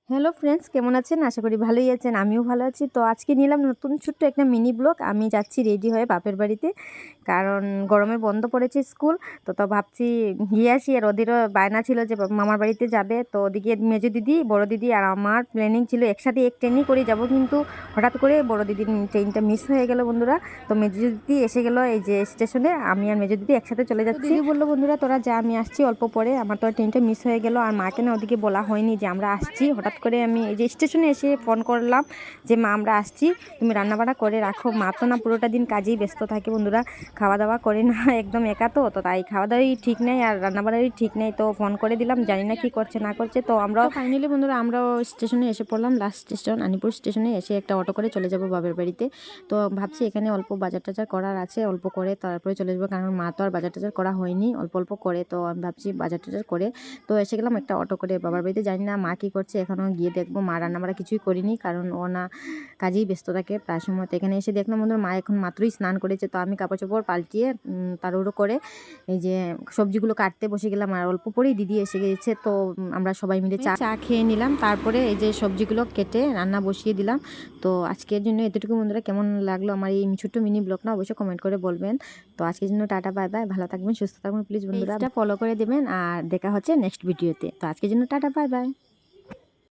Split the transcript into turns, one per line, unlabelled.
Hello friends, কেমন আছেন? আশা করি ভালোই আছেন। আমিও ভালো আছি। তো আজকে নিলাম নতুন ছোট্ট একটা মিনি ব্লগ। আমি যাচ্ছি রেডি হয়ে বাপের বাড়িতে, কারণ গরমে বন্ধ পড়েছে স্কুল। তো ভাবছি গিয়ে আসি। আর ওদেরও বায়না ছিল যে মামার বাড়িতে যাবে। তো ওদিকে মেজো দিদি, বড় দিদি আর আমার প্ল্যানিং ছিল একসাথে এক ট্রেনই করে যাব, কিন্তু হঠাৎ করে বড় দিদির ট্রেনটা মিস হয়ে গেল বন্ধুরা। তো মেজো দিদি এসে গেল এই যে স্টেশনে। আমি আর মেজো দিদি একসাথে চলে যাচ্ছি। দিদি বললো, বন্ধুরা তোরা যা, আমি আসছি অল্প পরে। আমার তো ট্রেনটা মিস হয়ে গেল। আর মাকে না ওদিকে বলা হয়নি যে আমরা আসছি। হঠাৎ করে আমি এই যে স্টেশনে এসে ফোন করলাম যে মা আমরা আসছি, তুমি রান্নাবান্না করে রাখো। মা তো না পুরোটা দিন কাজেই ব্যস্ত থাকে বন্ধুরা, খাওয়া দাওয়া করে না একদম একা। তো তাই খাওয়া দাওয়াই ঠিক নেই আর রান্নাবান্নারই ঠিক নেই। তো ফোন করে দিলাম, জানি না কি করছে না করছে। তো আমরা ফাইনালি বন্ধুরা আমরাও স্টেশনে এসে পড়লাম। লাস্ট স্টেশন আনিপুর স্টেশনে এসে একটা অটো করে চলে যাব বাবার বাড়িতে। তো ভাবছি এখানে অল্প বাজার টাজার করার আছে, অল্প করে তারপরে চলে যাবো, কারণ মা তো আর বাজার টাজার করা হয়নি, অল্প অল্প করে। তো আমি ভাবছি বাজার টাজার করে তো এসে গেলাম একটা অটো করে বাবার বাড়িতে। জানি না মা কী করছে, এখনও গিয়ে দেখবো। মা রান্নাবাড়া কিছুই করিনি, কারণ ও না কাজেই ব্যস্ত থাকে প্রায় সময়। তো এখানে এসে দেখলাম বন্ধুরা মা এখন মাত্রই স্নান করেছে। তো আমি কাপড় চোপড় পাল্টিয়ে তাড়াহুড়ো করে এই যে সবজিগুলো কাটতে বসে গেলাম। আর অল্প পরেই দিদি এসে গেছে। তো আমরা সবাই মিলে চা খেয়ে নিলাম। তারপরে এই যে সবজিগুলো কেটে রান্না বসিয়ে দিলাম। তো আজকের জন্য এতটুকু বন্ধুরা। কেমন লাগলো আমার এই ছোট্ট মিনি ব্লগটা অবশ্যই কমেন্ট করে বলবেন। তো আজকের জন্য টাটা, বাই বাই। ভালো থাকবেন, সুস্থ থাকবেন প্লিজ বন্ধুরা। ফলো করে দেবেন আর দেখা হচ্ছে নেক্সট ভিডিওতে। তো আজকের জন্য টাটা, বাই বাই।